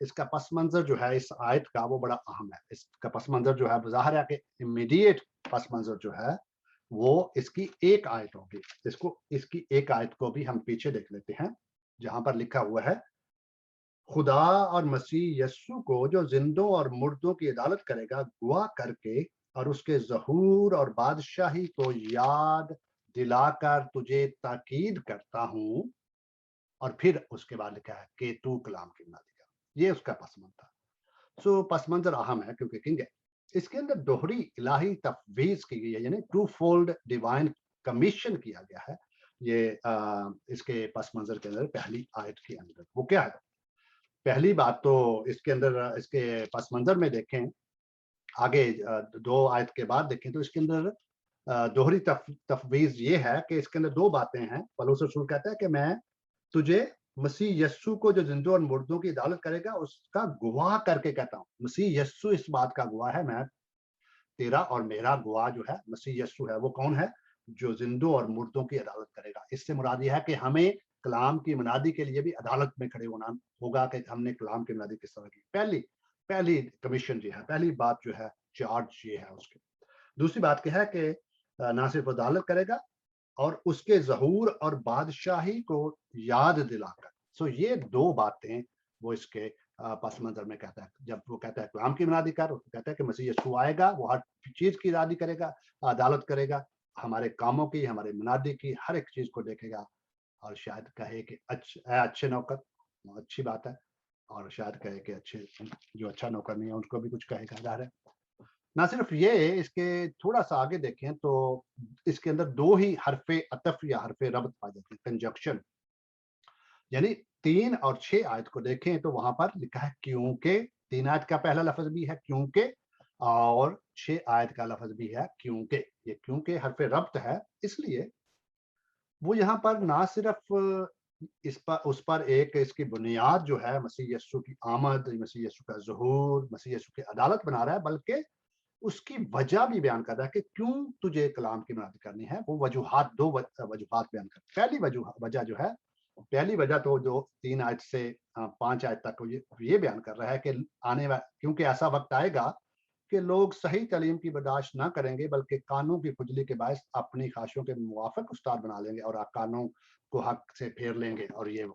اس کا پس منظر جو ہے اس آیت کا وہ بڑا اہم ہے. اس کا پس منظر جو ہے ظاہر ہے کہ امیڈیٹ پس منظر جو ہے وہ اس کی ایک آیت ہوگی. اس کی ایک آیت کو بھی ہم پیچھے دیکھ لیتے ہیں جہاں پر لکھا ہوا ہے خدا اور مسیح یسوع کو جو زندوں اور مردوں کی عدالت کرے گا گواہ کر کے اور اس کے ظہور اور بادشاہی کو یاد دلا کر تجھے تاکید کرتا ہوں. اور پھر اس کے بعد لکھا ہے کہ تو کلام کی منادی کر. یہ اس کا پس منظر تھا. سو پس منظر اہم ہے کیونکہ کنگ ہے اس کے اندر دوہری الہی تفویض کی گئی ہے, یعنی ٹو فولڈ ڈیوائن کمیشن کیا گیا ہے. یہ اس کے پس منظر کے اندر پہلی آیت کے اندر وہ کیا ہے. پہلی بات تو اس کے اندر اس کے پس منظر میں دیکھیں آگے دو آیت کے بعد دیکھیں تو اس کے اندر دوہری تفویض یہ ہے کہ اس کے اندر دو باتیں ہیں. پولس رسول کہتا ہے کہ میں تجھے مسیح یسوع کو جو زندوں اور مردوں کی عدالت کرے گا اس کا گواہ کر کے کہتا ہوں. مسیح یسوع اس بات کا گواہ ہے, میں تیرا اور میرا گواہ جو ہے مسیح یسوع ہے. وہ کون ہے؟ جو زندوں اور مردوں کی عدالت کرے گا. اس سے مراد یہ ہے کہ ہمیں کلام کی منادی کے لیے بھی عدالت میں کھڑے ہونا ہوگا کہ ہم نے کلام کی منادی کس طرح کی. پہلی کمیشن جو ہے, پہلی بات جو ہے چارج یہ ہے اس کے. دوسری بات کیا ہے کہ نہ صرف عدالت کرے گا اور اس کے ظہور اور بادشاہی کو یاد دلا کر. سو یہ دو باتیں وہ اس کے پس منظر میں کہتا ہے. جب وہ کہتا ہے کلام کی منادی کر, کہتا ہے کہ مسیح یسوع آئے گا, وہ ہر چیز کی منادی کرے گا, عدالت کرے گا, ہمارے کاموں کی, ہمارے منادی کی ہر ایک چیز کو دیکھے گا. اور شاید کہے کہ اچھے نوکر, اچھی بات ہے. اور شاید کہے کہ جو اچھا نوکر نہیں ہے ان کو بھی کچھ کہے گا. ظاہر ہے نہ صرف یہ, اس کے تھوڑا سا آگے دیکھیں تو اس کے اندر دو ہی حرف عطف یا حرف ربط پائے جاتے ہیں, کنجکشن. یعنی 3 اور 6 آیت کو دیکھیں تو وہاں پر لکھا ہے کیونکہ. 3 آیت کا پہلا لفظ بھی ہے کیونکہ, اور 6 آیت کا لفظ بھی ہے کیونکہ. یہ کیونکہ حرف ربط ہے, اس لیے وہ یہاں پر نہ صرف اس پر ایک اس کی بنیاد جو ہے مسیح یسوع کی آمد, مسیح یسوع کا ظہور, مسیح یسوع کی عدالت بنا رہا ہے, بلکہ اس کی وجہ بھی بیان کر رہا ہے کہ کیوں تجھے کلام کی منادی کرنی ہے. وہ وجوہات, دو وجوہات بیان کر. پہلی وجہ جو ہے, پہلی وجہ تو جو 3 آیت سے 5 آیت تک یہ بیان کر رہا ہے کہ کیونکہ ایسا وقت آئے گا کہ لوگ صحیح تعلیم کی برداشت نہ کریں گے بلکہ کانوں کی کھجلی کے باعث اپنی خواہشوں کے موافق استاد بنا لیں گے اور کانوں کو حق سے پھیر لیں گے. اور یہ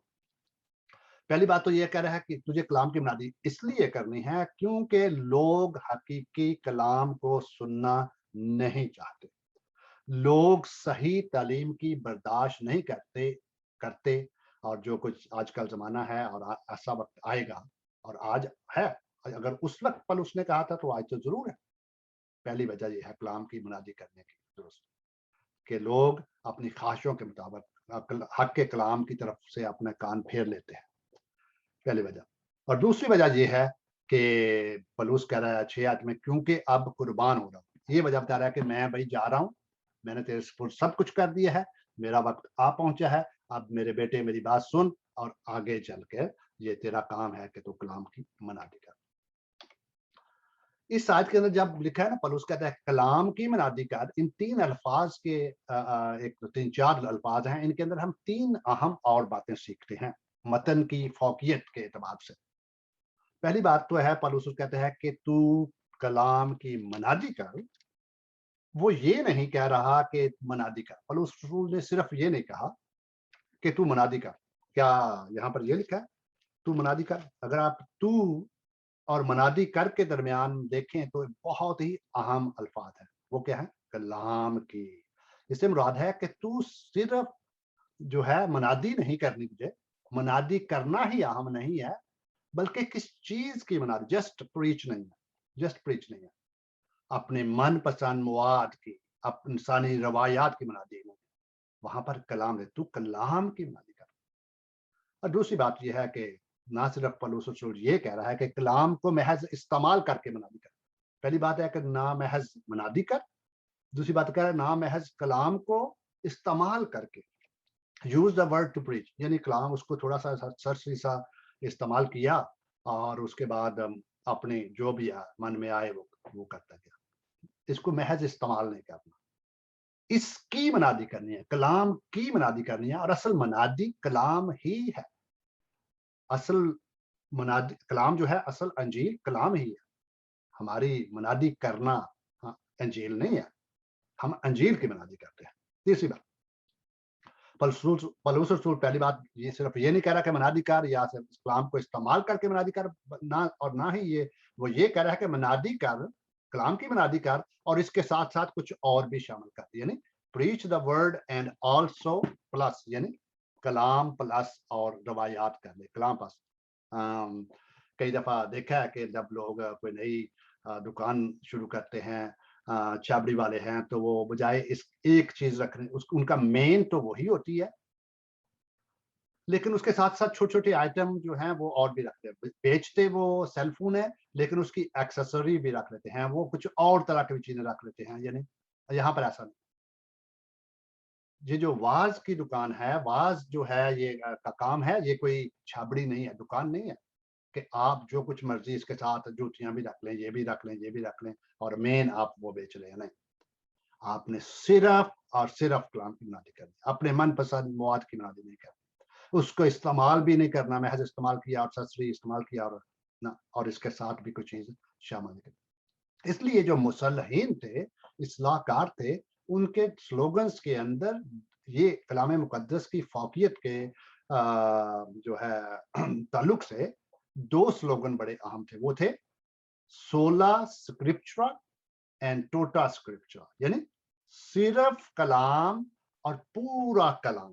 پہلی بات تو یہ کہہ رہا ہے کہ تجھے کلام کی منادی اس لیے کرنی ہے کیونکہ لوگ حقیقی کلام کو سننا نہیں چاہتے. لوگ صحیح تعلیم کی برداشت نہیں کرتے اور جو کچھ آج کل زمانہ ہے اور ایسا وقت آئے گا, اور آج ہے, اگر اس وقت پل اس نے کہا تھا تو آج تو ضرور ہے. پہلی وجہ یہ ہے کلام کی منادی کرنے کی ضرورت کہ لوگ اپنی خواہشوں کے مطابق حق کے کلام کی طرف سے اپنے کان پھیر لیتے ہیں. پہلی وجہ. اور دوسری وجہ یہ ہے کہ پلوس کہہ رہا ہے 6 آیت میں کیونکہ اب قربان ہو رہا ہوں. یہ وجہ بتا رہا ہے کہ میں بھائی جا رہا ہوں, میں نے تیرے سپرد سب کچھ کر دیا ہے, میرا وقت آ پہنچا ہے, اب میرے بیٹے میری بات سن اور آگے چل کے یہ تیرا کام ہے کہ تو کلام کی منادی کر. اس آیت کے اندر جب لکھا ہے نا, پلوس کہتا ہے کلام کی منادی کر, ان 3 الفاظ کے ایک 3-4 الفاظ ہیں, ان کے اندر ہم 3 اہم اور باتیں سیکھتے ہیں متن کی فوقیت کے اعتبار سے. پہلی بات تو ہے پلوس کہتا ہے کہ تو کلام کی منادی کر. وہ یہ نہیں کہہ رہا کہ منادی کر. پلوس رسول نے صرف یہ نہیں کہا کہ تو منادی کر. کیا یہاں پر یہ لکھا ہے تو منادی کر؟ اگر آپ تو اور منادی کر کے درمیان دیکھیں تو بہت ہی اہم الفاظ ہیں. وہ کیا ہے؟ کلام کی. اس سے مراد ہے کہ تو صرف جو ہے منادی نہیں کرنی, تجھے منادی کرنا ہی اہم نہیں ہے, بلکہ کس چیز کی منادی. جسٹ پریچ نہیں ہے, اپنے من پسند مواد کی, انسانی روایات کی منادی نہیں. وہاں پر کلام ہے, تو کلام کی منادی کر. اور دوسری بات یہ ہے کہ نہ صرف پلوس رسول یہ کہہ رہا ہے کہ کلام کو محض استعمال کر کے منادی کر. پہلی بات ہے کہ نہ محض منادی کر, دوسری بات کہہ رہا ہے نہ محض کلام کو استعمال کر کے, use the word to preach, یعنی کلام اس کو تھوڑا سا سرسری سا استعمال کیا اور اس کے بعد اپنے جو بھی من میں آئے وہ کرتا گیا. اس کو محض استعمال نہیں کرنا, اس کی منادی کرنی ہے, کلام کی منادی کرنی ہے. اور اصل منادی کلام ہی ہے. اصل منادی کلام جو ہے اصل انجیل کلام ہی ہے، ہماری منادی کرنا ہاں، انجیل نہیں ہے، ہم انجیل کی منادی کرتے ہیں۔ تیسری بات، پولس رسول پہلی بات یہ صرف یہ نہیں کہہ رہا کہ منادی کار یا صرف کلام کو استعمال کر کے منادی کار نہ، اور نہ ہی وہ یہ کہہ رہا ہے کہ منادی کار کلام کی منادی کار اور اس کے ساتھ ساتھ کچھ اور بھی شامل کرتی، یعنی preach the word and also plus, یعنی کلام پلس اور روایات کر لے، کلام پلس۔ کئی دفعہ دیکھا ہے کہ جب لوگ کوئی نئی دکان شروع کرتے ہیں، چھابڑی والے ہیں، تو وہ بجائے اس ایک چیز رکھنے، ان کا مین تو وہی ہوتی ہے، لیکن اس کے ساتھ ساتھ چھوٹے چھوٹے آئٹم جو ہیں وہ اور بھی رکھتے ہیں، بیچتے وہ سیل فون ہے لیکن اس کی ایکسیسری بھی رکھ لیتے ہیں، وہ کچھ اور طرح کی چیزیں رکھ لیتے ہیں، یعنی یہاں پر ایسا نہیں۔ یہ جو واز کی دکان ہے، واز جو ہے یہ کا کام ہے، یہ کوئی چھابڑی نہیں ہے، دکان نہیں ہے کہ آپ جو کچھ مرضی اس کے ساتھ جوتیاں بھی رکھ لیں، یہ بھی رکھ لیں، یہ بھی رکھ لیں اور مین آپ وہ بیچ رہے ہیں، نہیں، آپ نے صرف اور صرف کلام کی منادی کرنی، اپنے من پسند مواد کی منادی نہیں کرنی، اس کو استعمال بھی نہیں کرنا، محض استعمال کیا اور سسری استعمال کیا اور نہ، اور اس کے ساتھ بھی کوئی چیز شامل نہیں کرنی۔ اس لیے جو مصلحین تھے، اصلاح کار تھے، ان کے سلوگنز کے اندر یہ کلام مقدس کی فوقیت کے جو ہے تعلق سے دو سلوگن بڑے اہم تھے، وہ تھے سولا اسکرپچرا اینڈ ٹوٹا اسکرپچرا، یعنی صرف کلام اور پورا کلام،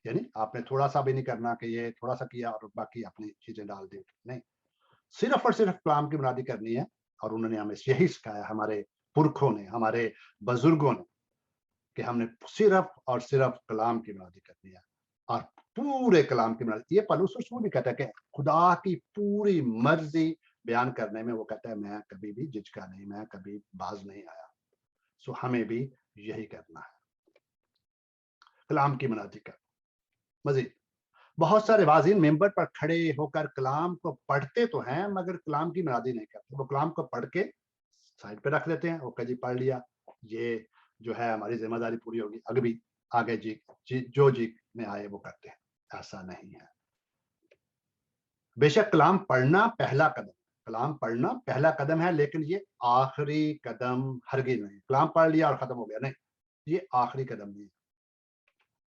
یعنی آپ نے تھوڑا سا بھی نہیں کرنا کہ یہ تھوڑا سا کیا اور باقی اپنی چیزیں ڈال دی، نہیں، صرف اور صرف کلام کی منادی کرنی ہے، اور انہوں نے ہمیں یہی سکھایا، ہمارے پرکھوں نے، ہمارے بزرگوں نے، کہ ہم نے صرف اور صرف کلام کی منادی کرنی ہے اور پورے کلام کی منادی۔ یہ پولس رسول بھی کہتا ہے کہ خدا کی پوری مرضی بیان کرنے میں وہ کہتا ہے میں کبھی بھی جھجکا نہیں، میں کبھی باز نہیں آیا۔ سو ہمیں بھی یہی کرنا ہے، کلام کی منادی کر۔ مزید بہت سارے واعظین ممبر پر کھڑے ہو کر کلام کو پڑھتے تو ہیں مگر کلام کی منادی نہیں کرتے، وہ کلام کو پڑھ کے سائڈ پہ رکھ لیتے ہیں، وہ جی پڑھ لیا، یہ جو ہے ہماری ذمہ داری پوری ہوگی، آگے جو جی میں آئے وہ کرتے ہیں، ایسا نہیں ہے۔ بے شک کلام پڑھنا پہلا قدم، کلام پڑھنا پہلا قدم ہے، لیکن یہ آخری قدم ہرگز نہیں، کلام پڑھ لیا اور ختم ہو گیا، نہیں، یہ آخری قدم نہیں ہے۔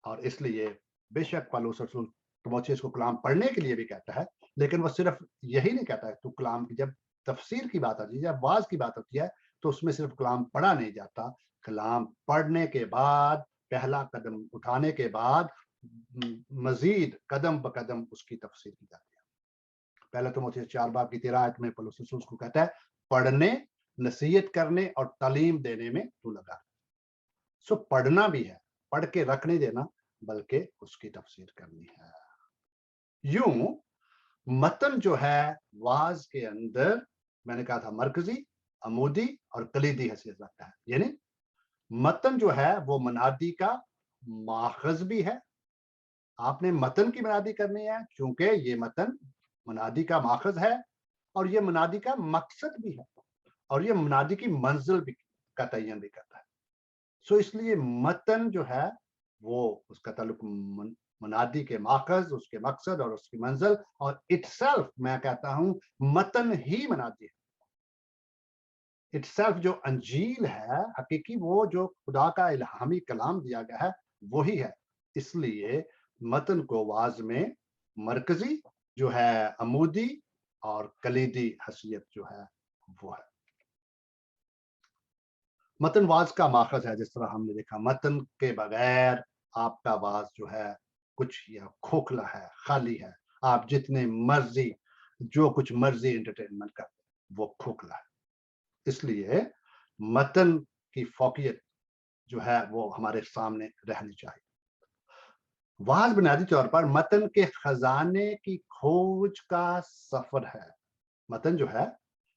اور اس لیے بے شک پولس رسول تیموتھیوس کو کلام پڑھنے کے لیے بھی کہتا ہے، لیکن وہ صرف یہی نہیں کہتا ہے تو کلام کی جب تفسیر کی بات آتی ہے، جب واعظ کی بات ہوتی ہے تو اس میں صرف کلام پڑھا نہیں جاتا، کلام پڑھنے کے بعد، پہلا قدم اٹھانے کے بعد مزید قدم بقدم اس کی تفسیر کی جاتی ہے۔ پہلا تیموتھیوس 4 باب کی 13 آیت میں پولس رسول کو کہتا ہے پڑھنے، نصیحت کرنے اور تعلیم دینے میں تو لگا۔ سو پڑھنا بھی ہے، پڑھ کے رکھ نہیں دینا بلکہ اس کی تفسیر کرنی ہے۔ یوں متن جو ہے واعظ کے اندر میں نے کہا تھا مرکزی، عمودی اور کلیدی حیثیت رکھتا ہے، یعنی متن جو ہے وہ منادی کا ماخذ بھی ہے، آپ نے متن کی منادی کرنی ہے چونکہ یہ متن منادی کا ماخذ ہے اور یہ منادی کا مقصد بھی ہے اور یہ منادی کی منزل بھی کا تعین بھی کرتا ہے۔ سو اس لیے متن جو ہے وہ اس کا تعلق منادی کے ماخذ، اس کے مقصد اور اس کی منزل، اور اٹ سیلف میں کہتا ہوں متن ہی منادی ہے۔ اٹ سیلف جو انجیل ہے حقیقی، وہ جو خدا کا الہامی کلام دیا گیا ہے وہی ہے، اس لیے متن کو واعظ میں مرکزی جو ہے، عمودی اور کلیدی حیثیت جو ہے وہ ہے۔ متن واعظ کا ماخذ ہے، جس طرح ہم نے دیکھا متن کے بغیر آپ کا واعظ جو ہے کچھ یا کھوکھلا ہے، خالی ہے، آپ جتنے مرضی جو کچھ مرضی انٹرٹینمنٹ کرتے وہ کھوکھلا ہے۔ اس لیے متن کی فوقیت جو ہے وہ ہمارے سامنے رہنی چاہیے۔ واعظ بنیادی طور پر متن کے خزانے کی کھوج کا سفر ہے۔ متن جو ہے،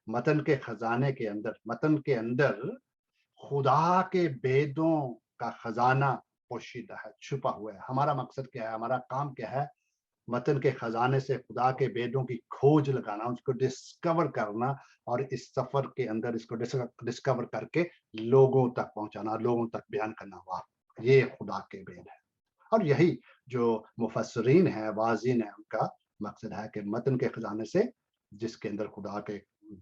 متن کے خزانے کے اندر، متن کے اندر خدا کے بیدوں کا خزانہ پوشیدہ ہے، چھپا ہوا ہے۔ ہمارا مقصد کیا ہے، ہمارا کام کیا ہے؟ متن کے خزانے سے خدا کے بیدوں کی کھوج لگانا، اس کو ڈسکور کرنا، اور اس سفر کے اندر اس کو ڈسکور کر کے لوگوں تک پہنچانا، لوگوں تک بیان کرنا، واہ یہ خدا کے بید ہے۔ اور یہی جو مفسرین ہیں، واعظین ہیں، ان کا مقصد ہے کہ متن کے خزانے سے جس کے اندر خدا کے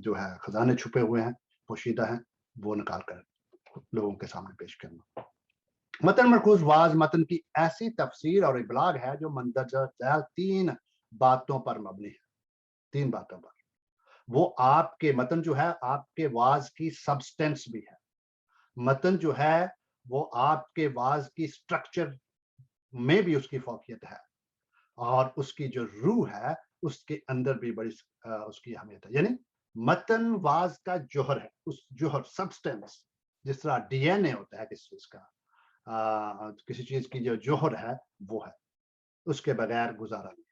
جو ہے خزانے چھپے ہوئے ہیں پوشیدہ ہیں وہ نکال کر لوگوں کے سامنے پیش کرنا. متن مرکوز واز متن کی ایسی تفسیر اور ابلاغ ہے جو مندرجہ ذیل 3 باتوں پر مبنی ہے. 3 باتوں پر. وہ آپ کے متن جو ہے آپ کے واز کی سبسٹینس بھی ہے. متن جو ہے وہ آپ کے واز کی سٹرکچر میں بھی اس کی فوقیت ہے اور اس کی جو روح ہے اس کے اندر بھی بڑی اس کی اہمیت ہے. یعنی متن واز کا جوہر ہے. اس جوہر سبسٹینس جس طرح ڈی این اے ہوتا ہے کسی چیز کا کسی چیز کی جو جوہر ہے وہ ہے. اس کے بغیر گزارا نہیں.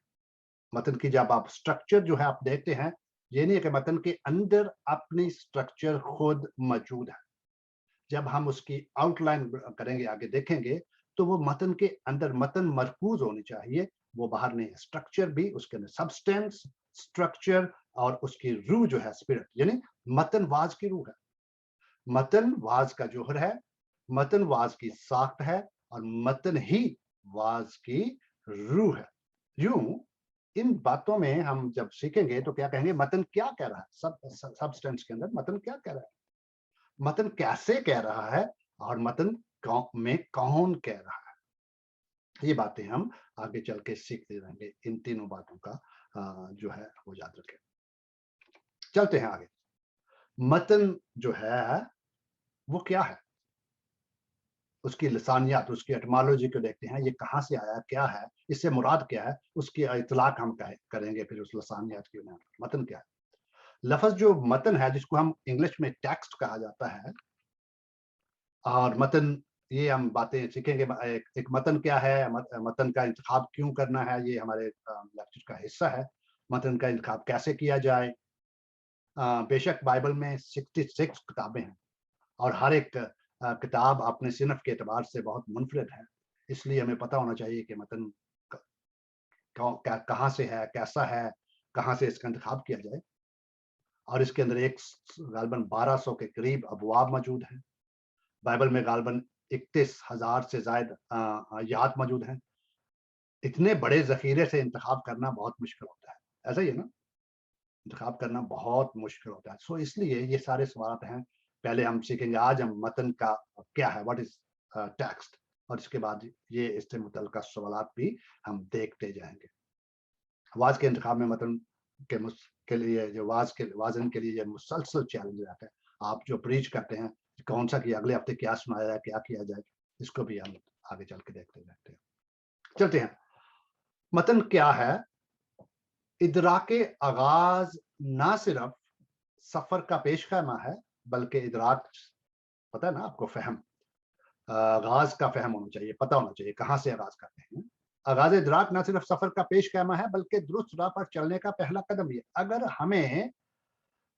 متن کی جب آپ سٹرکچر جو ہے آپ دیکھتے ہیں یہ نہیں ہے کہ متن کے اندر اپنی سٹرکچر خود موجود ہے. جب ہم اس کی آؤٹ لائن کریں گے آگے دیکھیں گے تو وہ متن کے اندر متن مرکوز ہونی چاہیے وہ باہر نہیں ہے. سٹرکچر بھی اس کے اندر سبسٹینس سٹرکچر اور اس کی روح جو ہے اسپرٹ یعنی متن واز کی روح ہے. متن واز کا جوہر ہے. متن واز کی ساخت ہے اور متن ہی واز کی روح ہے. یوں ان باتوں میں ہم جب سیکھیں گے تو کیا کہیں گے متن کیا کہہ رہا ہے. سبسٹینس کے اندر متن کیا کہہ رہا ہے متن کیسے کہہ رہا ہے اور متن میں کون کہہ رہا ہے. یہ باتیں ہم آگے چل کے سیکھتے رہیں گے. ان تینوں باتوں کا جو ہے وہ یاد رکھیں. چلتے ہیں آگے. متن جو ہے وہ کیا ہے اس کی لسانیات اس کی ایٹمالوجی کو دیکھتے ہیں. یہ کہاں سے آیا کیا ہے اس سے مراد کیا ہے اس کی اطلاق ہم کریں گے پھر اس لسانیات کی بنا پر. متن کیا ہے. لفظ جو متن ہے جس کو ہم انگلش میں ٹیکسٹ کہا جاتا ہے اور متن یہ ہم باتیں سیکھیں گے. ایک متن کیا ہے متن کا انتخاب کیوں کرنا ہے یہ ہمارے لیکچر کا حصہ ہے. متن کا انتخاب کیسے کیا جائے. بے شک بائبل میں 66 کتابیں ہیں اور ہر ایک کتاب اپنے صنف کے اعتبار سے بہت منفرد ہے. اس لیے ہمیں پتہ ہونا چاہیے کہ متن کہاں سے ہے کیسا ہے کہاں سے اس کا انتخاب کیا جائے. اور اس کے اندر غالباً 1200 کے قریب ابواب موجود ہیں. بائبل میں غالباً 31,000 سے زائد آیات موجود ہیں. اتنے بڑے ذخیرے سے انتخاب کرنا بہت مشکل ہوتا ہے. ایسا ہی ہے نا انتخاب کرنا بہت مشکل ہوتا ہے. سو اس لیے یہ سارے سوالات ہیں. پہلے ہم سیکھیں گے آج ہم متن کا کیا ہے واٹ از ٹیکسٹ اور اس کے بعد یہ اس سے متعلقہ سوالات بھی ہم دیکھتے جائیں گے. واز کے انتخاب میں متن کے لیے جو وازن کے لیے یہ مسلسل چیلنج رہتا ہے. آپ جو پریچ کرتے ہیں کون سا کیا اگلے ہفتے کیا سنایا جائے کیا کیا جائے اس کو بھی ہم آگے چل کے دیکھتے رہتے ہیں. چلتے ہیں. متن کیا ہے. ادراک آغاز نہ صرف سفر کا پیش خیمہ ہے بلکہ ادراک پتہ ہے نا آپ کو فہم آغاز کا فہم ہونا چاہیے پتہ ہونا چاہیے کہاں سے آغاز کرتے ہیں. آغاز ادراک نہ صرف سفر کا پیش خیمہ ہے بلکہ درست راہ پر چلنے کا پہلا قدم بھی ہے. اگر ہمیں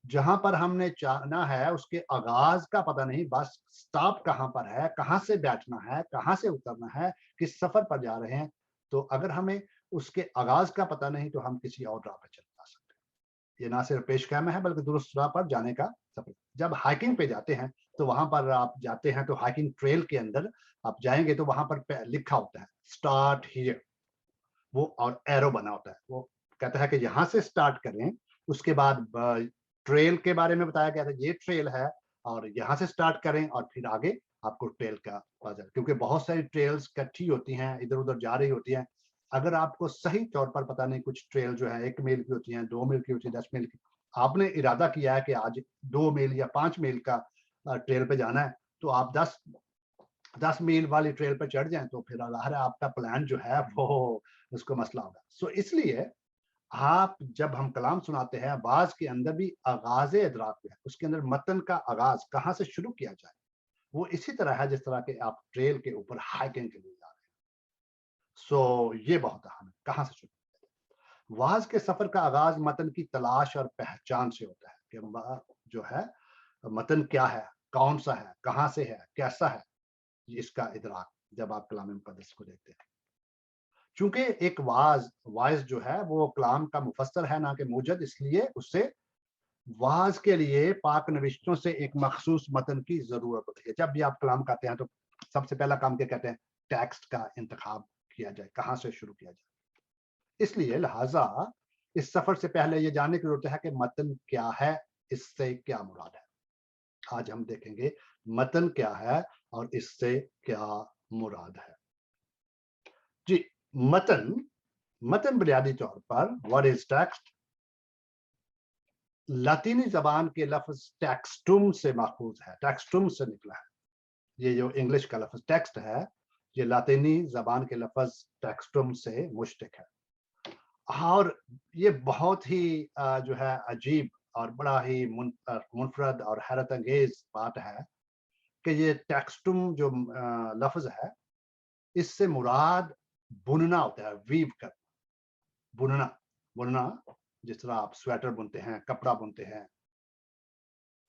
جہاں پر ہم نے جانا ہے اس کے آغاز کا پتہ نہیں بس سٹاپ کہاں پر ہے کہاں سے بیٹھنا ہے کہاں سے اترنا ہے کس سفر پر جا رہے ہیں تو اگر ہمیں اس کے آغاز کا پتہ نہیں تو ہم کسی اور راہ پر چل جا سکتے ہیں. یہ نہ صرف پیش خیمہ ہے بلکہ درست راہ پر جانے کا سفر. جب ہائکنگ پہ جاتے ہیں تو وہاں پر آپ جاتے ہیں تو ہائکنگ ٹریل کے اندر آپ جائیں گے تو وہاں پر لکھا ہوتا ہے اسٹارٹ ہیئر وہ اور ایرو بنا ہوتا ہے. وہ کہتا ہے کہ یہاں سے اسٹارٹ کریں. اس کے بعد ٹریل کے بارے میں بتایا گیا تھا یہ ٹریل ہے اور یہاں سے سٹارٹ کریں اور پھر آگے آپ کو ٹریل کا پتہ چلے کیونکہ بہت ساری ٹریلز کٹھی ہوتی ہیں ادھر ادھر جا رہی ہوتی ہیں. اگر آپ کو صحیح طور پر پتہ نہیں کچھ ٹریل جو ہے 1 میل کی ہوتی ہیں 2 میل کی ہوتی ہیں 10 میل کی آپ نے ارادہ کیا ہے کہ آج 2 میل یا 5 میل کا ٹریل پہ جانا ہے تو آپ 10 میل والی ٹریل پہ چڑھ جائیں تو پھر ظاہر ہے آپ کا پلان جو ہے وہ اس کو مسئلہ ہوگا. سو اس لیے آپ جب ہم کلام سناتے ہیں بعض کے اندر بھی آغاز ادراک ہے اس کے اندر متن کا آغاز کہاں سے شروع کیا جائے وہ اسی طرح ہے جس طرح کہ آپ ٹریل کے اوپر ہائکنگ کے لیے جا رہے ہیں. سو یہ بہت اہم ہے کہاں سے شروع کیا جائے. واز کے سفر کا آغاز متن کی تلاش اور پہچان سے ہوتا ہے کہ جو ہے متن کیا ہے کون سا ہے کہاں سے ہے کیسا ہے. اس کا ادراک جب آپ کلام مقدس کو دیکھتے ہیں چونکہ ایک وائز جو ہے وہ کلام کا مفسر ہے نہ کہ موجد اس لیے اس سے واز کے لیے پاک نوشتوں سے ایک مخصوص متن کی ضرورت ہوتی ہے. جب بھی آپ کلام کرتے ہیں تو سب سے پہلا کام کیا کہتے ہیں ٹیکسٹ کا انتخاب کیا جائے کہاں سے شروع کیا جائے. اس لیے لہٰذا اس سفر سے پہلے یہ جاننے کی ضرورت ہے کہ متن کیا ہے، اس سے کیا مراد ہے۔ آج ہم دیکھیں گے متن کیا ہے اور اس سے کیا مراد ہے۔ جی، متن بنیادی طور پر what is text لاطینی زبان کے لفظ ٹیکسٹم سے ماخوذ ہے، ٹیکسٹم سے نکلا ہے۔ یہ جو انگلش کا لفظ ٹیکسٹ ہے یہ لاطینی زبان کے لفظ ٹیکسٹم سے مشتق ہے، اور یہ بہت ہی جو ہے عجیب اور بڑا ہی منفرد اور حیرت انگیز بات ہے کہ یہ ٹیکسٹم جو لفظ ہے اس سے مراد بننا ہوتا ہے، ویو کرنا، بننا جس طرح آپ سویٹر بنتے ہیں، کپڑا بنتے ہیں۔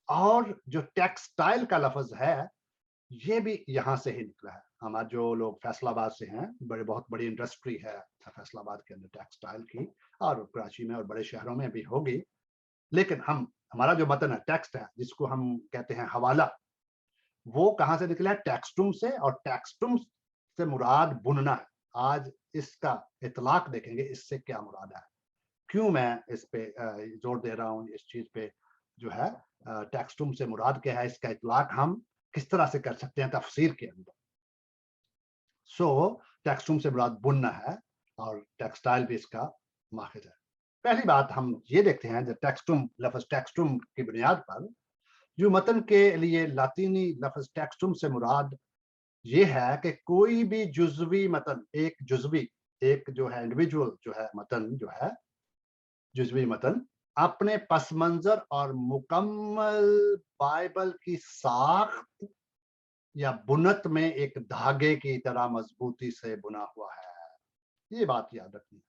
اور جو ٹیکسٹائل کا لفظ ہے یہ بھی یہاں سے ہی نکلا ہے۔ ہمارے جو لوگ فیصل آباد سے ہیں، بہت بڑی انڈسٹری ہے فیصل آباد کے اندر ٹیکسٹائل کی، اور کراچی میں اور بڑے شہروں میں بھی ہوگی، لیکن ہمارا جو متن ہے ٹیکسٹ ہے جس کو ہم کہتے ہیں حوالہ، وہ کہاں سے نکلا ہے؟ ٹیکسٹم سے، اور ٹیکسٹم سے مراد بننا ہے۔ آج اس کا اطلاق دیکھیں گے اس سے کیا مراد ہے، کیوں میں اس پہ زور دے رہا ہوں، اس چیز پہ جو ہے ٹیکسٹم سے مراد کیا ہے، اس کا اطلاق ہم کس طرح سے کر سکتے ہیں تفسیر کے اندر۔ ٹیکسٹم سے مراد بننا ہے اور ٹیکسٹائل بھی اس کا ماخذ ہے۔ پہلی بات ہم یہ دیکھتے ہیں جو لفظ ٹیکسٹم کی بنیاد پر جو متن کے لیے لاطینی لفظ ٹیکسٹم سے مراد یہ ہے کہ کوئی بھی جزوی متن، ایک جو ہے انڈیویجول جو ہے متن، جو ہے جزوی متن، اپنے پس منظر اور مکمل بائبل کی ساخت یا بنت میں ایک دھاگے کی طرح مضبوطی سے بنا ہوا ہے۔ یہ بات یاد رکھنی ہے۔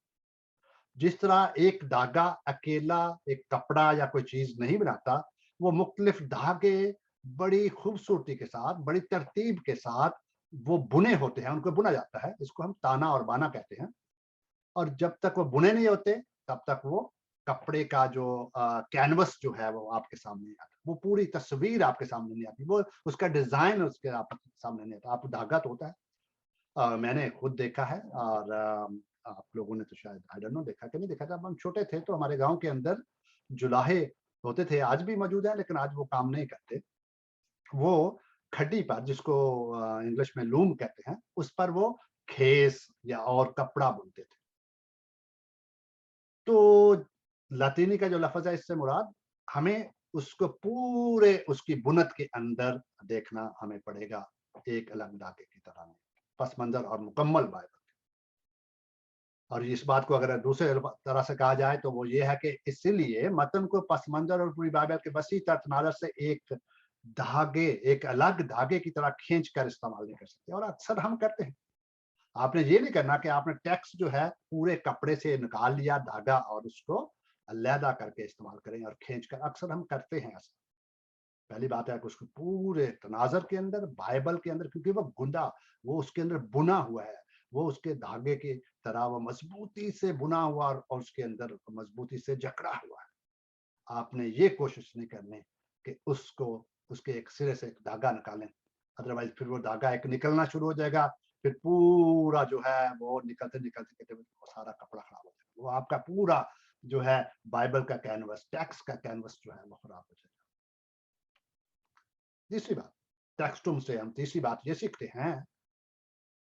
جس طرح ایک دھاگا اکیلا ایک کپڑا یا کوئی چیز نہیں بناتا، وہ مختلف دھاگے بڑی خوبصورتی کے ساتھ، بڑی ترتیب کے ساتھ وہ بنے ہوتے ہیں، ان کو بنا جاتا ہے، اس کو ہم تانا اور بانا کہتے ہیں، اور جب تک وہ بنے نہیں ہوتے تب تک وہ کپڑے کا جو کینوس جو ہے وہ آپ کے سامنے نہیں آتا، وہ پوری تصویر آپ کے سامنے نہیں آتی، وہ اس کا ڈیزائن اس کے آپ سامنے نہیں آتا۔ آپ دھاگا تو ہوتا ہے، میں نے خود دیکھا ہے، اور آپ لوگوں نے تو شاید آئی ڈونٹ نو دیکھا کہ نہیں دیکھا تھا۔ ہم چھوٹے تھے تو ہمارے گاؤں کے اندر جلاہے ہوتے تھے، آج بھی موجود ہیں لیکن آج وہ کام نہیں کرتے۔ وہ کھڈی پر، جس کو انگلش میں لوم کہتے ہیں، اس پر وہ کھیس یا اور کپڑا بنتے تھے۔ تو لاطینی کا جو لفظ ہے اس سے مراد ہمیں اس کو پورے اس کی بنت کے اندر دیکھنا ہمیں پڑے گا، ایک الگ دھاگے کی طرح میں، پس منظر اور مکمل بائبل۔ اور اس بات کو اگر دوسرے طرح سے کہا جائے تو وہ یہ ہے کہ اسی لیے متن کو پس منظر اور پوری بائبل کے وسیع تناظر سے ایک الگ دھاگے کی طرح کھینچ کر استعمال نہیں کر سکتے، اور اکثر ہم کرتے ہیں۔ آپ نے یہ نہیں کرنا کہ آپ نے ٹیکسٹ جو ہے پورے کپڑے سے نکال لیا دھاگا اور اس کو علیحدہ کر کے استعمال کریں اور کھینچ کر، اکثر ہم کرتے ہیں ایسا۔ پہلی بات ہے کہ اس کو پورے تناظر کے اندر، بائبل کے اندر، کیونکہ وہ گندا، وہ اس کے اندر بنا ہوا ہے، وہ اس کے دھاگے کی طرح وہ مضبوطی سے بنا ہوا اور اس کے اندر مضبوطی سے جکڑا ہوا ہے۔ آپ نے یہ کوشش نہیں کرنی کہ اس کے ایک سرے سے ایک دھاگا نکالیں، ادروائز پھر وہ دھاگا ایک نکلنا شروع ہو جائے گا، پھر پورا جو ہے وہ نکلتے وہ سارا کپڑا خراب ہو جائے گا، وہ آپ کا پورا جو ہے بائبل کا کینوس، ٹیکسٹ کا کینوس جو ہے وہ خراب ہو جائے گا۔ تیسری بات، ٹیکسٹم سے ہم تیسری بات یہ سیکھتے ہیں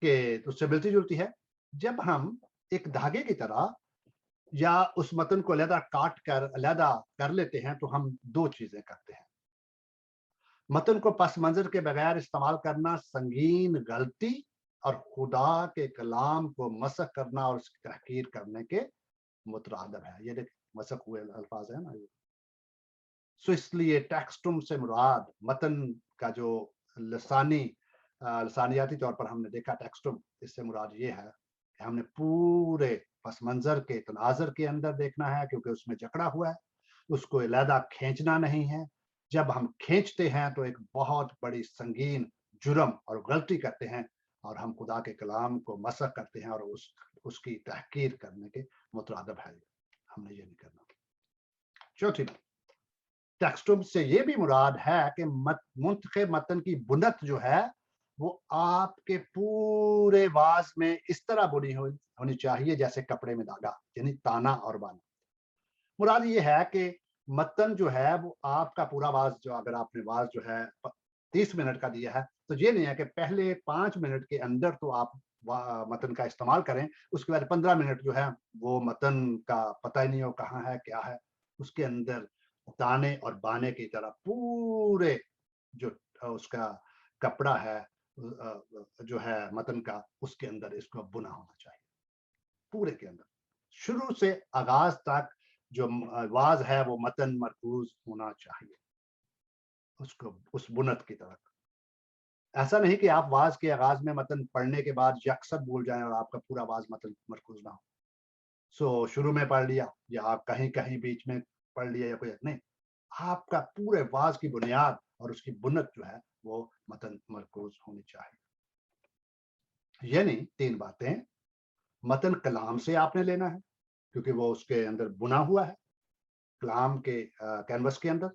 کہ اس سے ملتی جلتی ہے، جب ہم ایک دھاگے کی طرح یا اس متن کو علیحدہ کاٹ کر علیحدہ کر لیتے ہیں تو ہم دو چیزیں کرتے ہیں۔ متن کو پس منظر کے بغیر استعمال کرنا سنگین غلطی اور خدا کے کلام کو مسخ کرنا اور اس کی تحقیر کرنے کے مترادف ہے۔ یہ دیکھ مسخ ہوئے الفاظ ہیں نا، سو اس لیے ٹیکسٹم سے مراد متن کا جو لسانیاتی طور پر ہم نے دیکھا ٹیکسٹم، اس سے مراد یہ ہے کہ ہم نے پورے پس منظر کے تناظر کے اندر دیکھنا ہے، کیونکہ اس میں جکڑا ہوا ہے، اس کو علیحدہ کھینچنا نہیں ہے۔ جب ہم کھینچتے ہیں تو ایک بہت بڑی سنگین جرم اور غلطی کرتے ہیں، اور ہم خدا کے کلام کو مسخ کرتے ہیں اور اس کی تحقیر کرنے کے مترادف ہے۔ ہم نے یہ نہیں کرنا۔ چوتھی بات، ٹیکسٹم سے یہ بھی مراد ہے کہ منتخب متن کی بنت جو ہے وہ آپ کے پورے واز میں اس طرح بنی ہونی چاہیے جیسے کپڑے میں دھاگا، یعنی تانا اور بانا۔ مراد یہ ہے کہ متن جو ہے وہ آپ کا پورا واز، جو اگر آپ نے واز جو ہے 30 منٹ کا دیا ہے، تو یہ نہیں ہے کہ پہلے 5 منٹ کے اندر تو آپ متن کا استعمال کریں، اس کے بعد 15 منٹ جو ہے وہ متن کا پتہ ہی نہیں ہو کہاں ہے کیا ہے، اس کے اندر تانے اور بانے کی طرح پورے جو اس کا کپڑا ہے جو ہے متن کا، اس کے اندر اس کو بنا ہونا چاہیے پورے کے اندر، شروع سے آغاز تک جو واز ہے وہ متن مرکوز ہونا چاہیے اس کو، اس بنت کی طرف۔ ایسا نہیں کہ آپ واز کے آغاز میں متن پڑھنے کے بعد یکسر بھول جائیں اور آپ کا پورا واز متن مرکوز نہ ہو، سو شروع میں پڑھ لیا یا آپ کہیں کہیں بیچ میں پڑھ لیا یا کوئی نہیں، آپ کا پورے واز کی بنیاد اور اس کی بنت جو ہے وہ متن مرکوز ہونی چاہیے۔ یعنی 3 باتیں، متن کلام سے آپ نے لینا ہے کیونکہ وہ اس کے اندر بنا ہوا ہے، کلام کے کینوس کے اندر،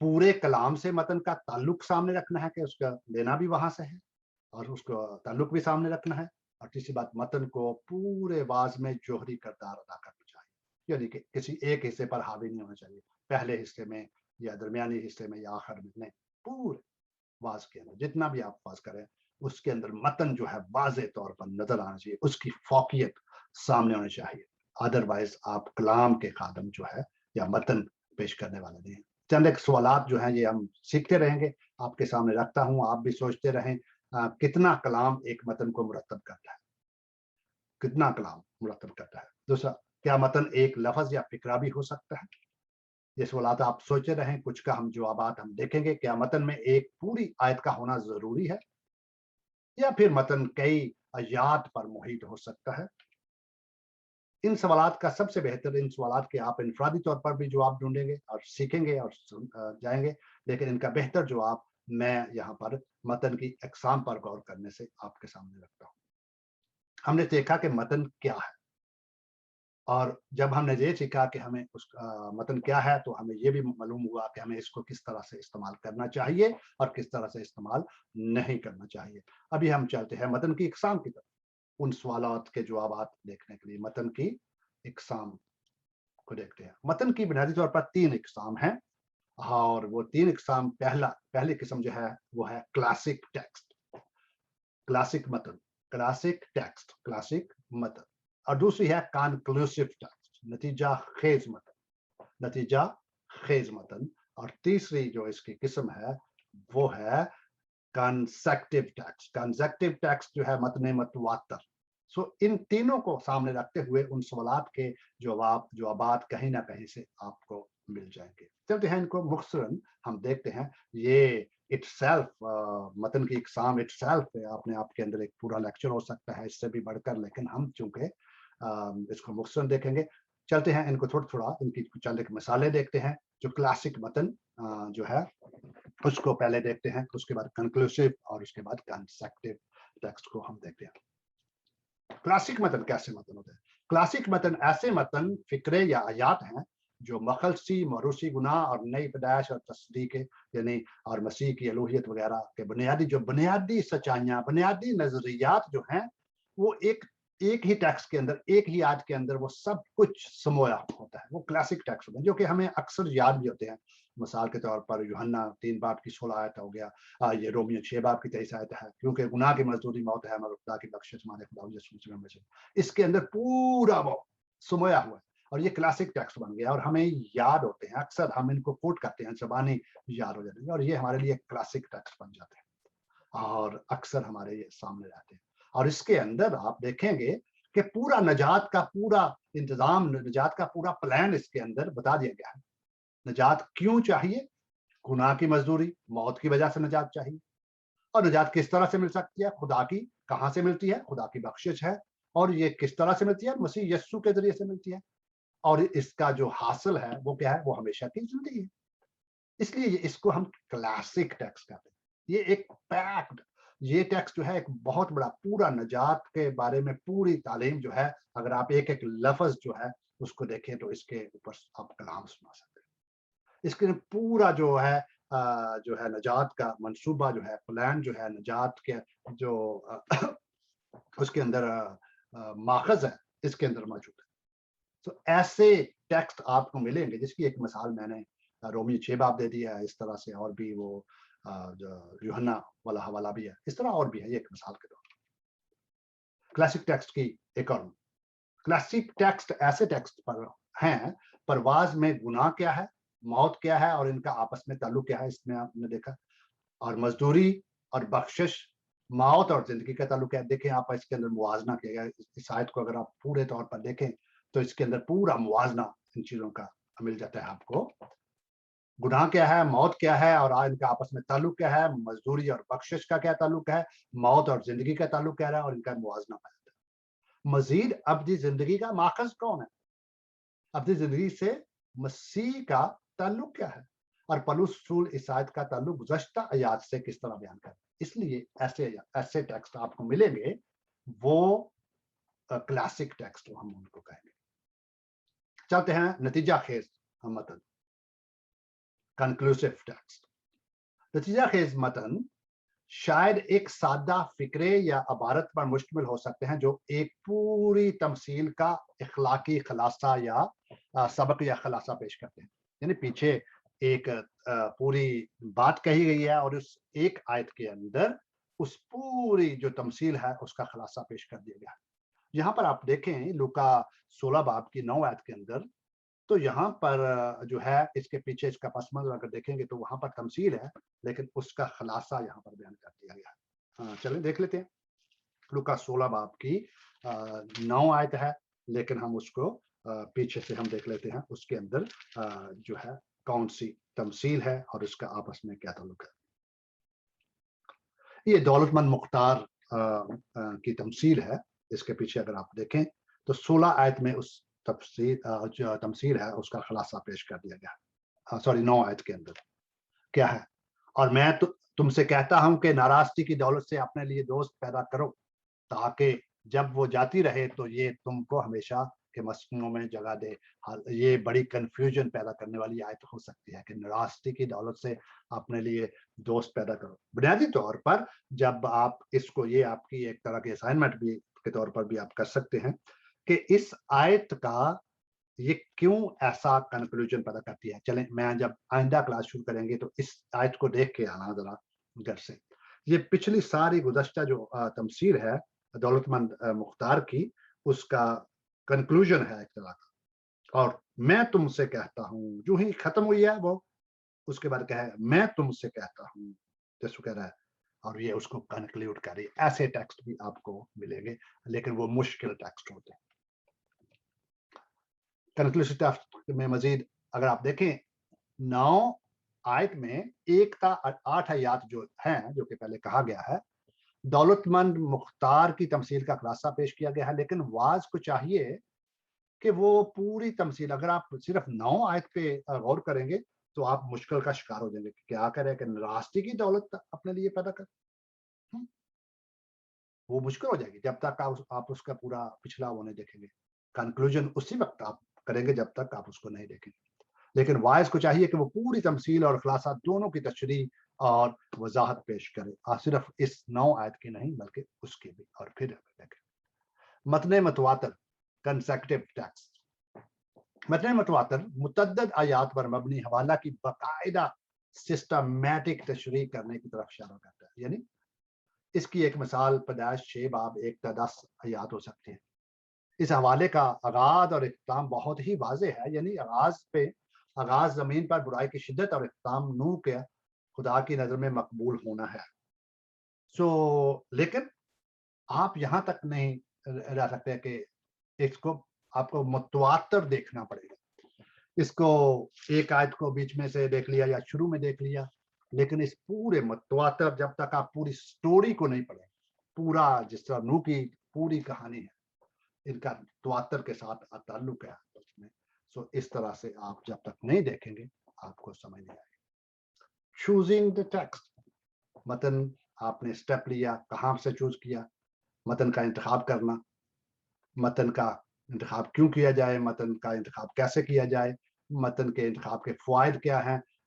پورے کلام سے متن کا تعلق سامنے رکھنا ہے کہ اس کا لینا بھی وہاں سے ہے اور اس کو تعلق بھی سامنے رکھنا ہے، اور تیسری بات متن کو پورے واز میں جوہری کردار ادا کرنا چاہیے، یعنی کہ کسی ایک حصے پر حاوی نہیں ہونا چاہیے، پہلے حصے میں یا درمیانی حصے میں یا آخر میں نہیں، پورے واز کے اندر جتنا بھی آپ واز کریں اس کے اندر متن جو ہے واضح طور پر نظر آنا چاہیے، اس کی فوقیت سامنے ہونی چاہیے، ادروائز آپ کلام کے خادم جو ہے یا متن پیش کرنے والے نہیں ہیں۔ چند ایک سوالات جو ہیں یہ ہم سیکھتے رہیں گے، آپ کے سامنے رکھتا ہوں، آپ بھی سوچتے رہیں کتنا کلام ایک متن کو مرتب کرتا ہے، کتنا کلام مرتب کرتا ہے۔ دوسرا، کیا متن ایک لفظ یا فقرہ بھی ہو سکتا ہے؟ یہ سوالات آپ سوچتے رہیں، کچھ کا ہم جوابات ہم دیکھیں گے۔ کیا متن میں ایک پوری آیت کا ہونا ضروری ہے یا پھر متن کئی آیات پر محیط ہو سکتا ہے؟ ان سوالات کا سب سے بہتر ان سوالات کے آپ انفرادی طور پر بھی جواب ڈھونڈیں گے اور سیکھیں گے اور جائیں گے، لیکن ان کا بہتر جواب میں یہاں پر متن کی اقسام پر غور کرنے سے آپ کے سامنے رکھتا ہوں۔ ہم نے دیکھا کہ متن کیا ہے، اور جب ہم نے یہ سیکھا کہ ہمیں اس متن کیا ہے تو ہمیں یہ بھی معلوم ہوا کہ ہمیں اس کو کس طرح سے استعمال کرنا چاہیے اور کس طرح سے استعمال نہیں کرنا چاہیے۔ ابھی ہم چلتے ہیں متن کی اقسام کی طرف، ان سوالات کے جوابات دیکھنے کے لیے متن کی اقسام کو دیکھتے ہیں۔ متن کی بنیادی طور پر 3 اقسام ہیں، اور وہ 3 اقسام، پہلی قسم جو ہے وہ ہے کلاسک ٹیکسٹ، کلاسک متن، کلاسک ٹیکسٹ، کلاسک متن، اور دوسری ہے کنکلوسیو ٹیکسٹ، نتیجہ خیز متن، نتیجہ خیز متن، اور تیسری جو اس کی قسم ہے وہ ہے کنسیکٹیو ٹیکسٹ، کنسیکٹیو ٹیکسٹ جو ہے متن متواتر۔ سو ان تینوں کو سامنے رکھتے ہوئے ان سوالات کے جوابات کہیں نہ کہیں سے آپ کو مل جائیں گے۔ چلتے ہیں ان کو مختصراً ہم دیکھتے ہیں۔ یہ اٹ سیلف متن کی اقسام اٹ سیلف آپ نے آپ کے اندر ایک پورا لیکچر ہو سکتا ہے اس سے بھی بڑھ کر، لیکن ہم چونکہ اس کو مختصراً دیکھیں گے، چلتے ہیں ان کو تھوڑا تھوڑا ان کی چند ایک مثالیں دیکھتے ہیں۔ جو کلاسک متن جو ہے اس کو پہلے دیکھتے ہیں، اس کے بعد کنکلوسیو اور اس کے بعد کنسیکٹیو ٹیکسٹ کو ہم دیکھتے ہیں۔ کلاسک متن کیسے متن ہوتے ہیں؟ کلاسک متن ایسے متن، فقرے یا آیات ہیں جو مخلصی، موروثی گناہ اور نئی پیدائش اور تصدیق یعنی اور مسیح کی الوہیت وغیرہ کے بنیادی سچائیاں، بنیادی نظریات جو ہیں وہ ایک ہی ٹیکسٹ کے اندر، ایک ہی آیت کے اندر وہ سب کچھ سمویا ہوتا ہے، وہ کلاسک ٹیکسٹ ہوتے ہیں جو کہ ہمیں اکثر یاد بھی ہوتے ہیں۔ مثال کے طور پر یوحنا 3:16 آیت ہو گیا، یہ رومیو 6:23 آیت ہے، کیونکہ گناہ کی مزدوری موت ہے مگر خدا کی بخشش ہمارے خدا یسوع مسیح میں سے۔ اس کے اندر پورا وہ سمویا ہوا ہے اور یہ کلاسک ٹیکسٹ بن گیا اور ہمیں یاد ہوتے ہیں، اکثر ہم ان کو کوٹ کرتے ہیں، زبانی یاد ہو جاتے ہیں اور یہ ہمارے لیے کلاسک ٹیکسٹ بن جاتے ہیں اور اکثر ہمارے یہ سامنے رہتے ہیں۔ اور اس کے اندر آپ دیکھیں گے کہ پورا نجات کا پورا انتظام، نجات کا پورا پلان اس کے اندر بتا دیا گیا ہے۔ نجات کیوں چاہیے؟ گناہ کی مزدوری، موت کی وجہ سے نجات چاہیے، اور نجات کس طرح سے مل سکتی ہے؟ خدا کی، کہاں سے ملتی ہے؟ خدا کی بخشش ہے، اور یہ کس طرح سے ملتی ہے؟ مسیح یسوع کے ذریعے سے ملتی ہے، اور اس کا جو حاصل ہے وہ کیا ہے؟ وہ ہمیشہ کی زندگی ہے۔ اس لیے اس کو ہم کلاسک ٹیکسٹ کہتے ہیں۔ یہ ایک پیکڈ، یہ ٹیکسٹ جو ہے ایک بہت بڑا پورا نجات کے بارے میں پوری تعلیم جو ہے، اگر آپ ایک ایک لفظ جو ہے اس کو دیکھیں تو اس کے اوپر آپ کلام سنا سکتے ہیں۔ اس کے پورا جو ہے جو ہے نجات کا منصوبہ جو ہے پلان جو ہے نجات کے جو اس کے اندر ماخذ ہے اس کے اندر موجود ہے. تو ایسے ٹیکسٹ آپ کو ملیں گے جس کی ایک مثال میں نے رومی 6 باب دے دیا ہے, اس طرح سے اور بھی وہ جو یوحنا والا حوالہ بھی ہے, اس طرح اور بھی ہے, یہ ایک مثال کے طور پر. کلاسک ٹیکسٹ کی ایک اور کلاسک ٹیکسٹ ایسے ٹیکسٹ پر ہیں پرواز میں گناہ کیا ہے, موت کیا ہے اور ان کا آپس میں تعلق کیا ہے, اس میں آپ نے دیکھا, اور مزدوری اور بخشش, موت اور زندگی کا تعلق ہے. دیکھیں آپ اس کے اندر موازنہ کیا گیا, اس آیت کو اگر آپ پورے طور پر دیکھیں تو اس کے اندر پورا موازنہ ان چیزوں کا مل جاتا ہے آپ کو. گناہ کیا ہے, موت کیا ہے اور ان کا آپس میں تعلق کیا ہے, مزدوری اور بخشش کا کیا تعلق ہے, موت اور زندگی کا تعلق کیا ہے اور ان کا موازنہ پایا جاتا ہے. مزید ابدی زندگی کا ماخذ کون ہے, ابدی زندگی سے مسیح کا تعلق کیا ہے, اور پولس رسول اس آیت کا تعلق گزشتہ آیات سے کس طرح بیان کرتے ہیں. اس لیے ایسے ٹیکسٹ آپ کو ملیں گے, وہ کلاسک ٹیکسٹ ہم ان کو کہیں گے. چلتے ہیں نتیجہ خیز متن, کنکلوسیو ٹیکسٹ. نتیجہ خیز متن شاید ایک سادہ فکرے یا عبارت پر مشتمل ہو سکتے ہیں جو ایک پوری تمثیل کا اخلاقی خلاصہ یا سبق یا خلاصہ پیش کرتے ہیں. یعنی پیچھے ایک پوری بات کہی گئی ہے اور اس ایک آیت کے اندر اس پوری جو تمثیل ہے اس کا خلاصہ پیش کر دیا گیا ہے. یہاں پر آپ دیکھیں لوکا 16 باب کی 9 آیت کے اندر, تو یہاں پر جو ہے اس کے پیچھے اس کا پس منظر اگر دیکھیں گے تو وہاں پر تمثیل ہے لیکن اس کا خلاصہ یہاں پر بیان کر دیا گیا ہے. چلیں دیکھ لیتے ہیں. لوکا 16 باب کی 9 آیت ہے, لیکن ہم اس کو پیچھے سے ہم دیکھ لیتے ہیں اس کے اندر جو ہے کون سی تمثیل ہے اور اس کا آپس میں کیا تعلق ہے. یہ دولت مند مختار کی تمثیل ہے. اس کے پیچھے اگر آپ دیکھیں تو 16 آیت میں اس جو تمثیل ہے اس کا خلاصہ پیش کر دیا گیا. 9 آیت کے اندر کیا ہے, اور میں تم سے کہتا ہوں کہ ناراستی کی دولت سے اپنے لیے دوست پیدا کرو تاکہ جب وہ جاتی رہے تو یہ تم کو ہمیشہ کے مسکنوں میں جگہ دے. یہ بڑی کنفیوژن پیدا کرنے والی آیت ہو سکتی ہے کہ ناراستی کی دولت سے اپنے لیے دوست پیدا کرو. بنیادی طور پر جب آپ اس کو, یہ آپ کی ایک طرح کی اسائنمنٹ بھی کے طور پر بھی آپ کر سکتے ہیں کہ اس آیت کا یہ کیوں ایسا کنکلوژن پیدا کرتی ہے. چلیں میں جب آئندہ کلاس شروع کریں گے تو اس آیت کو دیکھ کے آنا ذرا گھر سے. یہ پچھلی ساری گزشتہ جو تمثیل ہے دولت مند مختار کی, اس کا کنکلوژن ہے ایک طرح کا. اور میں تم سے کہتا ہوں, جو ہی ختم ہوئی ہے وہ اس کے بعد کہا ہے میں تم سے کہتا ہوں, جیسے کہہ رہا ہے, اور یہ اس کو کنکلوڈ کر رہی ہے. ایسے ٹیکسٹ بھی آپ کو ملیں گے لیکن وہ مشکل ٹیکسٹ ہوتے ہیں. کنکلوسیو ٹیکسٹ میں مزید اگر آپ دیکھیں 9 آیت میں 1 تا 8 آیات جو ہیں جو کہ پہلے کہا گیا ہے, دولت مند مختار کی تمثیل کا خلاصہ پیش کیا گیا ہے. لیکن واعظ کو چاہیے کہ وہ پوری تمثیل, اگر آپ صرف 9 آیت پہ غور کریں گے تو آپ مشکل کا شکار ہو جائیں گے. کیا کرے کہ راستے کی دولت اپنے لیے پیدا کر, وہ مشکل ہو جائے گی جب تک آپ اس کا پورا پچھلا وہ نہیں دیکھیں گے. کنکلوژن اسی وقت آپ کریں گے جب تک آپ اس کو نہیں دیکھیں گے. لیکن وائز کو چاہیے کہ وہ پوری تمثیل اور خلاصہ دونوں کی تشریح اور وضاحت پیش کرے, صرف اس 9 آیت کی نہیں بلکہ اس کی بھی. اور پھر دیکھیں متن متواتر کنسیکٹیو ٹیکسٹ. متن متواتر متعدد آیات پر مبنی حوالہ کی باقاعدہ سسٹمیٹک تشریح کرنے کی طرف اشارہ کرتا ہے. یعنی اس کی ایک مثال پیدائش 6 باب 1 تا 10 آیات ہو سکتی ہے. اس حوالے کا آغاز اور اختتام بہت ہی واضح ہے. یعنی آغاز زمین پر برائی کی شدت اور اختتام نوح کے خدا کی نظر میں مقبول ہونا ہے. لیکن آپ یہاں تک نہیں رہ سکتے کہ اس کو آپ کو متواتر دیکھنا پڑے گا. اس کو ایک آیت کو بیچ میں سے دیکھ لیا یا شروع میں دیکھ لیا, لیکن اس پورے متواتر جب تک آپ پوری سٹوری کو نہیں پڑھیں, پورا جس طرح نوح کی پوری کہانی ہے ان کا تواتر کے ساتھ تعلق ہے اس میں. اس طرح سے آپ جب تک نہیں دیکھیں گے آپ کو سمجھ نہیں آئے گی. چوزنگ دا ٹیکسٹ, متن آپ نے اسٹیپ لیا, کہاں سے چوز کیا, متن کا انتخاب کرنا, متن کا انتخاب کیوں کیا جائے, متن کا انتخاب کیسے کیا جائے, متن کے انتخاب کے فوائد کیا ہیں,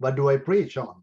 What do I preach on?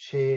6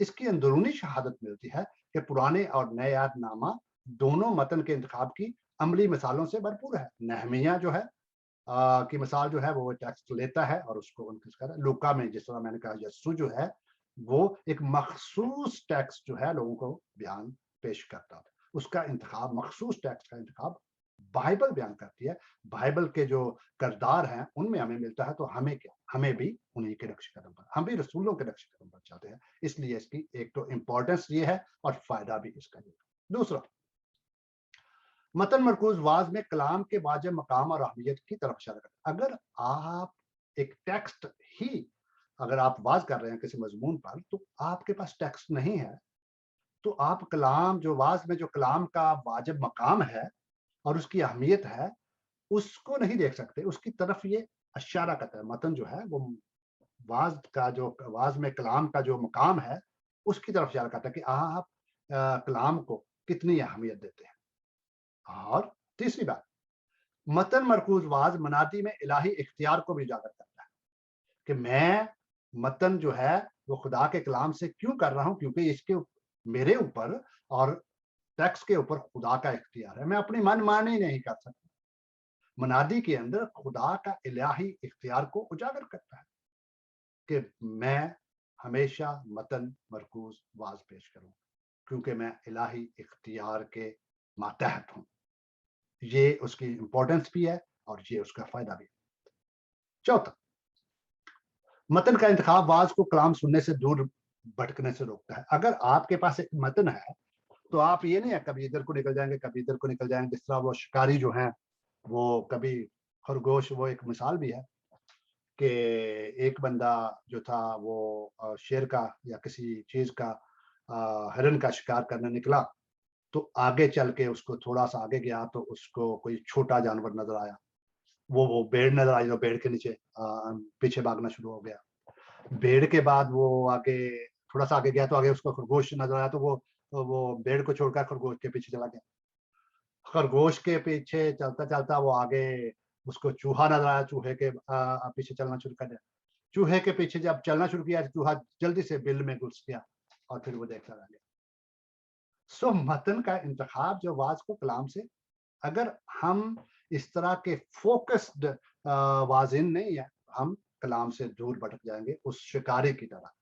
اس کی اندرونی شہادت ملتی ہے کہ پرانے اور نئے عہد نامہ دونوں متن کے انتخاب کی عملی مثالوں سے بھرپور ہے. نہمیہ جو ہے کی مثال جو ہے وہ ٹیکسٹ لیتا ہے اور اس کو انکس کرتا ہے. لوکا میں جس طرح میں نے کہا یسوع جو ہے وہ ایک مخصوص ٹیکسٹ جو ہے لوگوں کو بیان پیش کرتا ہے. اس کا انتخاب, مخصوص ٹیکسٹ کا انتخاب بائبل بیان کرتی ہے. بائبل کے جو کردار ہیں ان میں ہمیں ملتا ہے, تو ہمیں کیا, ہمیں بھی انہیں کے نقش قدم پر, ہم بھی رسولوں کے نقش قدم پر چاہتے ہیں. اس لیے اس کی ایک تو امپورٹنس یہ ہے اور فائدہ بھی اس کا یہ ہے. دوسرا, متن مرکوز واز میں کلام کے واجب مقام اور اہمیت کی طرف اشارہ کرتا ہے. اگر آپ ایک ٹیکسٹ ہی اگر آپ واز کر رہے ہیں کسی مضمون پر, تو آپ کے پاس ٹیکسٹ نہیں ہے, تو آپ کلام جو واز میں جو کلام کا واجب مقام ہے اور اس کی اہمیت ہے اس کو نہیں دیکھ سکتے. اس کی طرف یہ اشارہ کرتا ہے. متن جو ہے وہ واز کا جو واز میں کلام کا جو مقام ہے اس کی طرف اشارہ کرتا ہے کہ آپ کلام کو کتنی اہمیت دیتے ہیں. اور تیسری بات, متن مرکوز واز منادی میں الہی اختیار کو بھی اجاگر کرتا ہے کہ میں متن جو ہے وہ خدا کے کلام سے کیوں کر رہا ہوں, کیونکہ اس کے میرے اوپر اور ٹیکسٹ کے اوپر خدا کا اختیار ہے. میں اپنی من مانی نہیں کر سکتا. منادی کے اندر خدا کا الہی اختیار کو اجاگر کرتا ہے کہ میں ہمیشہ متن مرکوز واز پیش کروں کیونکہ میں الہی اختیار کے ماتحت ہوں. یہ اس کی امپورٹنس بھی ہے اور یہ اس کا فائدہ بھی ہے. چوتھا, متن کا انتخاب واز کو کلام سننے سے دور بھٹکنے سے روکتا ہے. اگر آپ کے پاس ایک متن ہے تو آپ یہ نہیں ہے کبھی ادھر کو نکل جائیں گے کبھی ادھر کو نکل جائیں گے. جس طرح وہ شکاری جو ہیں وہ کبھی خرگوش, وہ ایک مثال بھی ہے کہ ایک بندہ جو تھا وہ شیر کا یا کسی چیز کا ہرن کا شکار کرنے نکلا, تو آگے چل کے اس کو تھوڑا سا آگے گیا تو اس کو کوئی چھوٹا جانور نظر آیا. وہ بھیڑ نظر آئی, تو بھیڑ کے نیچے پیچھے بھاگنا شروع ہو گیا. بھیڑ کے بعد وہ آگے تھوڑا سا آگے گیا تو آگے اس کو خرگوش نظر آیا, تو وہ بھیڑ کو چھوڑ کر خرگوش کے پیچھے چلا گیا. خرگوش کے پیچھے چلتا چلتا وہ آگے اس کو چوہا نظر آیا, چوہے کے پیچھے چلنا شروع کر دیا. چوہے کے پیچھے جب چلنا شروع کیا چوہا جلدی سے بل میں گھس گیا اور پھر وہ دیکھتا رہ گیا. سو متن کا انتخاب جو واز کو کلام سے, اگر ہم اس طرح کے فوکسڈ واضح نہیں ہے, ہم کلام سے دور بھٹک جائیں گے اس شکاری کی طرح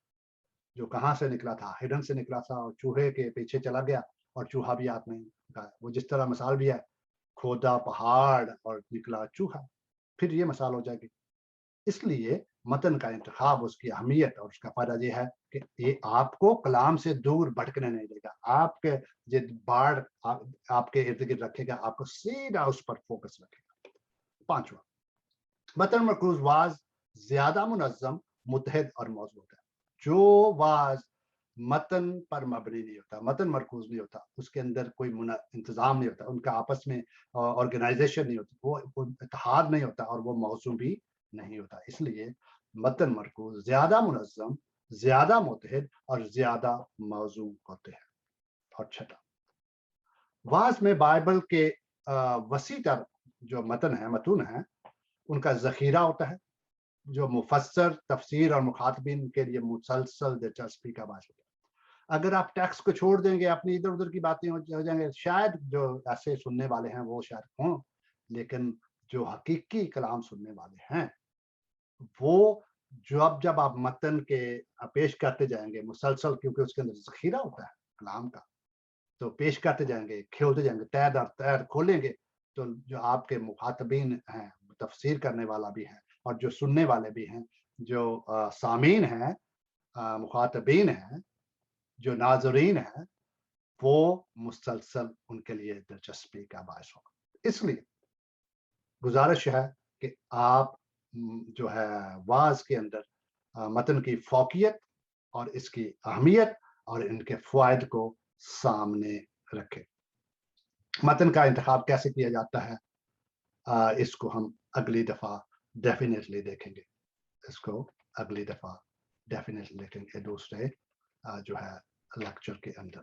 جو کہاں سے نکلا تھا, ہڈن سے نکلا تھا اور چوہے کے پیچھے چلا گیا اور چوہا بھی ہاتھ نہیں گیا. وہ جس طرح مثال بھی ہے, کھودا پہاڑ اور نکلا چوہا, پھر یہ مثال ہو جائے گی. اس لیے متن کا انتخاب, اس کی اہمیت اور اس کا فائدہ یہ ہے کہ یہ آپ کو کلام سے دور بھٹکنے نہیں دے گا. آپ کے باڑ آپ کے ارد گرد رکھے گا, آپ کو سیدھا اس پر فوکس رکھے گا. پانچواں, متن مرکوز واز زیادہ منظم, متحد اور موضوع ہے. جو واز متن پر مبنی نہیں ہوتا, متن مرکوز نہیں ہوتا, اس کے اندر کوئی انتظام نہیں ہوتا, ان کا آپس میں آرگنائزیشن نہیں ہوتی, وہ اتحاد نہیں ہوتا اور وہ موضوع بھی نہیں ہوتا. اس لیے متن مرکوز زیادہ منظم, زیادہ متحد اور زیادہ موضوع ہوتے ہیں. اور چھٹا, واز میں بائبل کے وسیع تر جو متن ہیں, متون ہیں, ان کا ذخیرہ ہوتا ہے جو مفسر, تفسیر اور مخاطبین کے لیے مسلسل دلچسپی کا باعث ہوتا ہے. اگر آپ ٹیکسٹ کو چھوڑ دیں گے, اپنی ادھر ادھر کی باتیں ہو جائیں گے, شاید جو ایسے سننے والے ہیں وہ شاید ہوں, لیکن جو حقیقی کلام سننے والے ہیں وہ جب آپ متن کے پیش کرتے جائیں گے مسلسل, کیونکہ اس کے اندر ذخیرہ ہوتا ہے کلام کا, تو پیش کرتے جائیں گے, کھولتے جائیں گے, تیر در تیر کھولیں گے, تو جو آپ کے مخاطبین ہیں, تفسیر کرنے والا بھی ہے اور جو سننے والے بھی ہیں, جو سامعین ہیں, مخاطبین ہیں, جو ناظرین ہیں, وہ مسلسل ان کے لیے دلچسپی کا باعث ہوگا. اس لیے گزارش ہے کہ آپ جو ہے واز کے اندر متن کی فوقیت اور اس کی اہمیت اور ان کے فوائد کو سامنے رکھیں. متن کا انتخاب کیسے کیا جاتا ہے, اس کو ہم اگلی دفعہ ڈیفینیٹلی دیکھیں گے. اس کو اگلی دفعہ ڈیفینیٹلی دیکھیں گے دوسرے جو ہے لیکچر کے اندر.